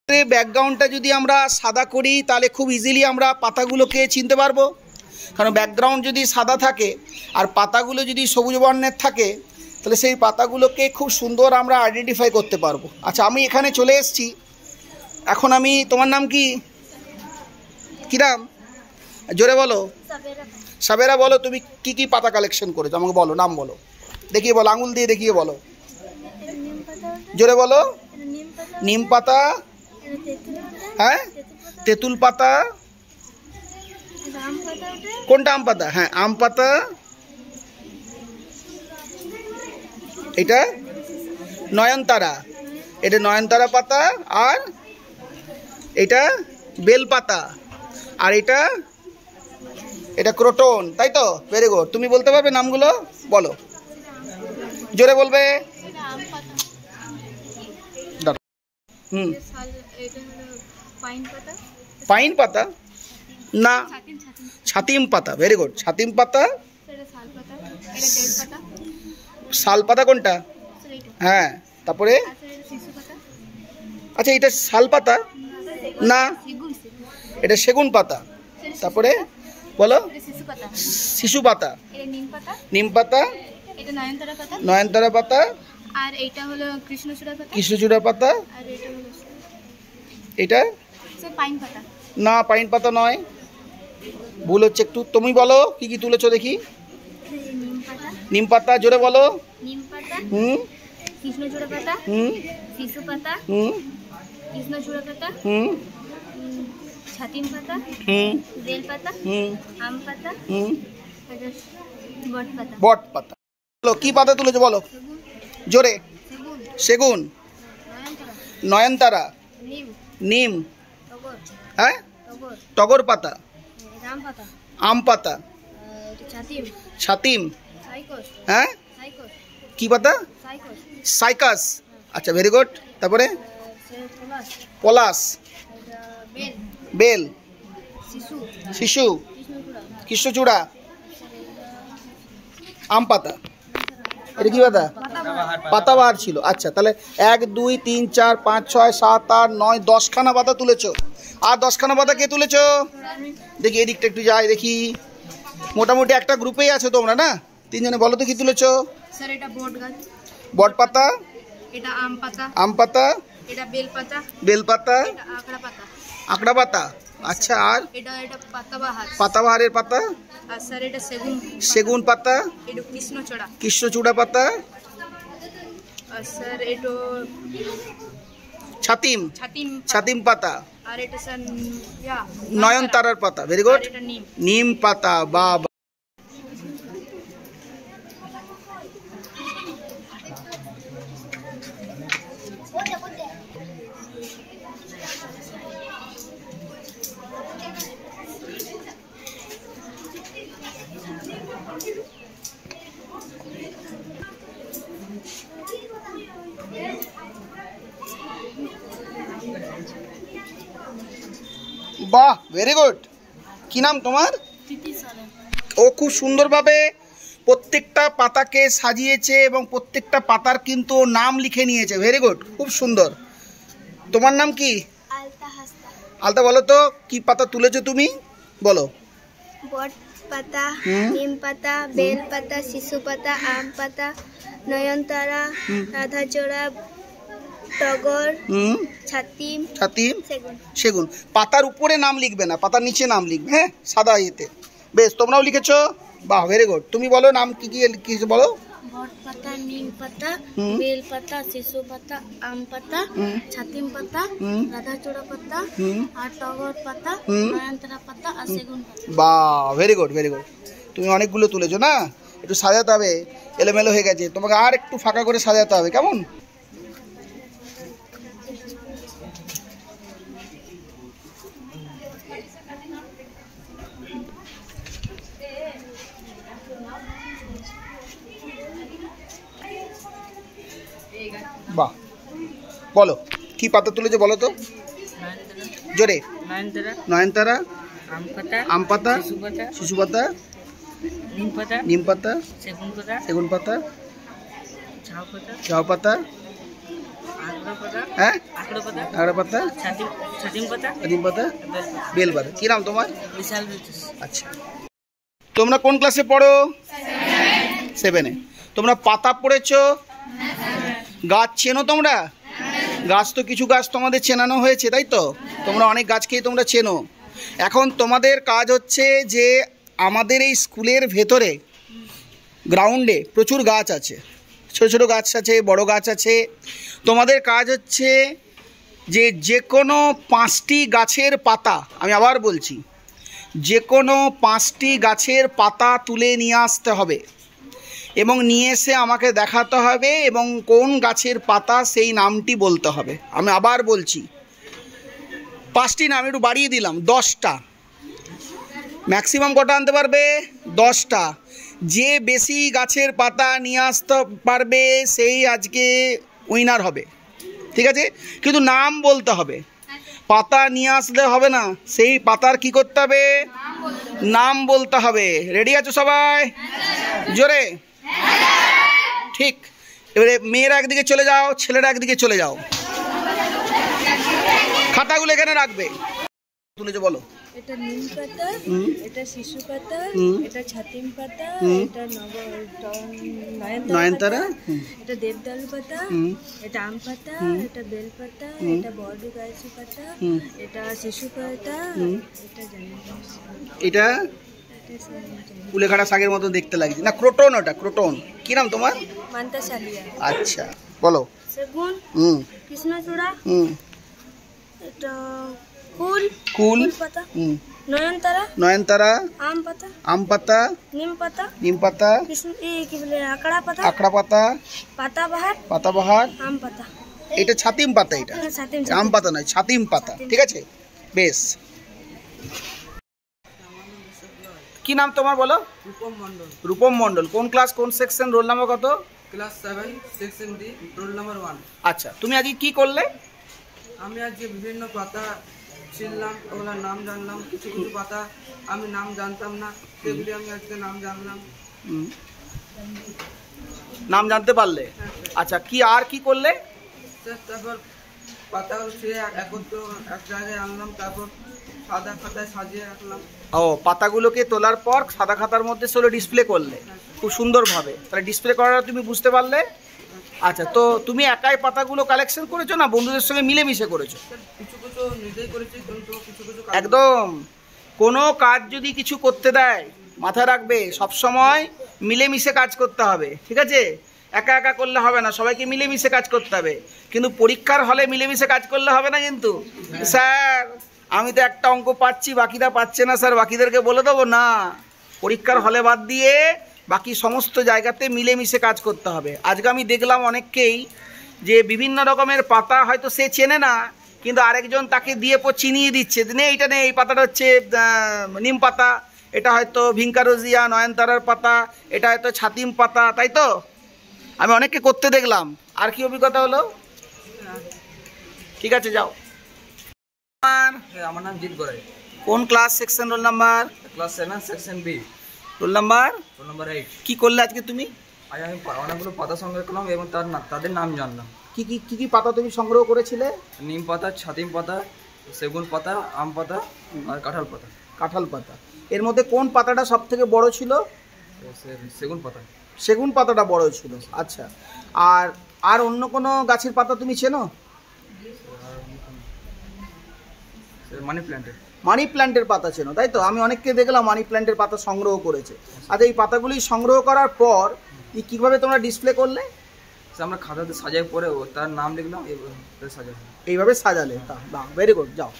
ব্যাকগ্রাউন্ডটা যদি আমরা সাদা করি তাহলে খুব ইজিলি আমরা পাতাগুলোকে চিনতে পারবো, কারণ ব্যাকগ্রাউন্ড যদি সাদা থাকে আর পাতাগুলো যদি সবুজ বর্ণের থাকে তাহলে সেই পাতাগুলোকে খুব সুন্দর আমরা আইডেন্টিফাই করতে পারবো। আচ্ছা, আমি এখানে চলে এসেছি, এখন আমি, তোমার নাম কি, কী নাম, জোরে বলো। সাবেরা, বলো তুমি কি কি পাতা কালেকশন করেছো, আমাকে বলো, নাম বলো, দেখিয়ে বলো, আঙুল দিয়ে দেখিয়ে বলো, জোরে বলো। নিম পাতা, হ্যাঁ, তেঁতুল পাতা, কোনটা আম পাতা, হ্যাঁ আম পাতা, এটা নয়নতারা, এটা নয়নতারা পাতা, আর এটা বেল পাতা, আর এটা ক্রোটন, তাই তো? Very good. তুমি বলতে পারবে নামগুলো, বলো, জোরে বলবে। পাইন পাতা না, ছাতিম পাতা, ভেরি গুড, ছাতিম পাতা। শাল পাতা কোনটা, হ্যাঁ, তারপরে আচ্ছা এটা শাল পাতা না, এটা সেগুন পাতা, তারপরে বলো শিশু পাতা, নিম পাতা, নয়নতারা পাতা, আর এইটা হলো কৃষ্ণচূড়া পাতা, আর এটা হলো এটা পাইন পাতা না, পাইন পাতা নয়, ভুল হচ্ছে একটু। তুমি বলো কি কি তুলেছো দেখি। নিম পাতা, জোরে বলো। নিম পাতা, হুম, কৃষ্ণচূড়া পাতা, হুম, শিশু পাতা, হুম, কৃষ্ণচূড়া পাতা, হুম, ছাতিম পাতা, হুম, বেল পাতা, হুম, আম পাতা, হুম, বট পাতা। বট পাতা। বলো কি পাতা তুলেছো, বলো জোরে। সেগুন, নয়নতারা, নিম, হ্যাঁ, টগর পাতা, আম পাতা, ছাতিম, হ্যাঁ, কি পাতা, সাইকাস, আচ্ছা ভেরি গুড। তারপরে পলাশ, বেল, শিশু, কৃষ্ণচূড়া, আম পাতা, এটা কি পাতা, পাতাবাহার ছিল। আচ্ছা, তাহলে 1 2 3 4 5 6 7 8 9 10খানা পাতা তুলেছো। আর 10খানা পাতা কে তুলেছো দেখি, এদিকটা একটু যাই দেখি। মোটামুটি একটা গ্রুপেই আছো তোমরা না, তিনজনে। বলো তো কি তুলেছো। স্যার এটা বট গাছ, বট পাতা, এটা আম পাতা, আম পাতা, এটা বেল পাতা, বেল পাতা, এটা আকড়া পাতা, আকড়া পাতা, আচ্ছা, আর এটা পাতাবাহার, পাতাবাহারের পাতা, আর স্যার এটা সেগুন, সেগুন পাতা, এটা কৃষ্ণচূড়া, কৃষ্ণচূড়া পাতা, আর স্যার এটা ছাতিম, ছাতিম, ছাতিম পাতা, আর এটা স্যার নয়নতারার পাতা, ভেরি গুড, এটা নিম, নিম পাতা। বা বাহ, ভেরি গুড। কি নাম তোমার? ও খুব সুন্দরভাবে প্রত্যেকটা পাতাকে সাজিয়েছে এবং প্রত্যেকটা পাতার কিন্তু নাম লিখে নিয়েছে। ভেরি গুড, খুব সুন্দর। তোমার নাম কি? আলতা, বলো তো কি পাতা তুলেছো তুমি, বলো। বট পাতা, নিম পাতা, বেল পাতা, শিশু পাতা, আম পাতা, নয়নতারা, রাধাচূড়া, টগর, ছাতিম, সেগুন। পাতার উপরে নাম লিখবে না, পাতার নিচে নাম লিখবে, হ্যাঁ, সাদা ইয়েতে। বেশ, তোমরাও লিখেছো, বাহ, ভেরি গুড। তুমি বলো নাম কি কি বলো। বট পাতা, নিম পাতা, বেল পাতা, শিশু পাতা, আম পাতা, ছাতিম পাতা, রাধাচূড়া পাতা, আর টগর পাতা, নয়নতারা পাতা, আর সেগুন পাতা। বাহ, ভেরি গুড, ভেরি গুড। তুমি অনেকগুলো তুলেছো না, একটু সাজাতে হবে, এলোমেলো হয়ে গেছে, তোমাকে আর একটু ফাঁকা করে সাজাতে হবে, কেমন? বাহ, বলো কি পাতা তুলেছো, বলো তো জোরে। নয়নতারা, আম পাতা, শিশু পাতা, নিম পাতা, সেগুন পাতা, ঝাউ পাতা, হ্যাঁ, আঁকড়া পাতা, ছাতিম পাতা, বেল পাতা। কি নাম তোমার? আচ্ছা, তোমরা কোন ক্লাসে পড়ো? 7-এ। তোমরা পাতা পড়েছো? গাছ চেনো তোমরা? গাছ তো কিছু গাছ তোমাদের চেনানো হয়েছে, তাই তো? তোমরা অনেক গাছকেই তোমরা চেনো। এখন তোমাদের কাজ হচ্ছে যে আমাদের এই স্কুলের ভেতরে গ্রাউন্ডে প্রচুর গাছ আছে, ছোটো ছোটো গাছ আছে, বড় গাছ আছে। তোমাদের কাজ হচ্ছে যে কোনো 5টি গাছের পাতা, আমি আবার বলছি, যে কোনো 5টি গাছের পাতা তুলে নিয়ে আসতে হবে এবং নিয়ে এসে আমাকে দেখাতে হবে এবং কোন গাছের পাতা সেই নামটি বলতে হবে। আমি আবার বলছি, 5টি নাম একটু বাড়িয়ে দিলাম, 10টা। ম্যাক্সিমাম কটা আনতে পারবে? 10টা। যে বেশি গাছের পাতা নিয়ে আসতে পারবে সেই আজকে উইনার হবে, ঠিক আছে? কিন্তু নাম বলতে হবে, পাতা নিয়ে আসলে হবে না, সেই পাতার কি করতে হবে? নাম বলতে হবে। রেডি আছো সবাই? জোরে, ঠিক। এবারে মেয়েরা একদিকে চলে যাও, ছেলেরা একদিকে চলে যাও। খাতাগুলো এখানে রাখবে। তুলেছো বলো। এটা নিম পাতা, এটা শিশু পাতা, এটা ছাতিম পাতা, এটা নয়নতারা, এটা দেবদারু পাতা, এটা আম পাতা, এটা বেল পাতা, এটা বড় গাছি পাতা, এটা শিশু পাতা, এটা জানি না। এটা কুলেখাড়া শাকের মতো দেখতে লাগছে না? ক্রোটন। ওটা ক্রোটন। কি নাম তোমার? মান্তা সালিয়া। আচ্ছা, বলো। সেগুন, কৃষ্ণচূড়া, এটা কুল পাতা, নয়নতারা, আম পাতা, নিম পাতা, কি বলে আঁকড়া পাতা, পাতাবাহার, আম পাতা। এটা ছাতিম পাতা, এটা আম পাতা নয়, ছাতিম পাতা, ঠিক আছে? বেশ। কি নাম তোমার বলো? রূপম মণ্ডল। কোন ক্লাস, কোন সেকশন, রোল নাম্বার কত? Class 7 section D, roll number 1। আচ্ছা, তুমি আজকে কি করলে? আমি আজকে বিভিন্ন পাতা চিনলাম, ওগুলোর নাম জানলাম। কিছু কিছু পাতা আমি নাম জানতাম না, সেগুলি আমি আজকে নাম জানলাম। নাম জানতে পারলে? আচ্ছা, কি আর কি করলে? তারপর পাতাগুলো ছিঁড়ে একত্র এক জায়গায় আনলাম, তারপর সাদা খাতায় সাজিয়ে রাখলাম। ও, পাতাগুলোকে তোলার পর সাদা খাতার মধ্যে সেগুলো ডিসপ্লে করলে খুব সুন্দরভাবে। তাহলে ডিসপ্লে করাটা তুমি বুঝতে পারলে? আচ্ছা, তো তুমি একাই পাতাগুলো কালেকশন করেছো না বন্ধুদের সঙ্গে মিলেমিশে করেছো? কিছু কিছু নিজেই করেছি, কিন্তু কিছু কিছু একদম। কোনো কাজ যদি কিছু করতে দেয়, মাথায় রাখবে সবসময় মিলেমিশে কাজ করতে হবে, ঠিক আছে? একা একা করলে হবে না, সবাইকে মিলেমিশে কাজ করতে হবে। কিন্তু পরীক্ষার হলে মিলেমিশে কাজ করলে হবে না কিন্তু। স্যার, আমি তো একটা অঙ্ক পাচ্ছি, বাকিরা পাচ্ছে না স্যার, বাকিদেরকে বলে দেবো না। পরীক্ষার হলে বাদ দিয়ে বাকি সমস্ত জায়গাতে মিলেমিশে কাজ করতে হবে। আজকে আমি দেখলাম অনেককেই যে বিভিন্ন রকমের পাতা হয়তো সে চেনে না, কিন্তু আরেকজন তাকে দিয়ে চিনিয়ে দিচ্ছে, নে এইটা নে, এই পাতাটা হচ্ছে নিম পাতা, এটা হয়তো ভিঙ্কারোজিয়া নয়নতারার পাতা, এটা হয়তো ছাতিম পাতা, তাই তো? আমি অনেককে করতে দেখলাম। আর কি অভিজ্ঞতা হলো? ঠিক আছে, যাও। আমার নাম জিৎ গড়াই। কোন class, section, roll number? Class 7 section B, roll number 8। কি করলে আজকে তুমি? আজ আমি অনেকগুলো পাতা সংগ্রহ করলাম এবং তাদের নাম জানলাম। কি কি কি কি পাতা তুমি সংগ্রহ করেছিলে? নিম পাতা, ছাতিম পাতা, সেগুন পাতা, আম পাতা আর কাঁঠাল পাতা। কাঁঠাল পাতা। এর মধ্যে কোন পাতাটা সব থেকে বড় ছিল? সেগুন পাতা। সেগুন পাতাটা বড় ছিল। আচ্ছা, আর অন্য কোনো গাছের পাতা তুমি চেনো? মানি প্ল্যান্টের পাতা চেনো, তাই তো? আমি অনেককে দেখলাম মানি প্ল্যান্টের পাতা সংগ্রহ করেছে। আচ্ছা, এই পাতাগুলি সংগ্রহ করার পর কিভাবে তোমরা ডিসপ্লে করলে? আমরা খাতাতে সাজাই পরে তার নাম লিখলাম, সাজাই, এইভাবে সাজালে। ভেরি গুড, যাও।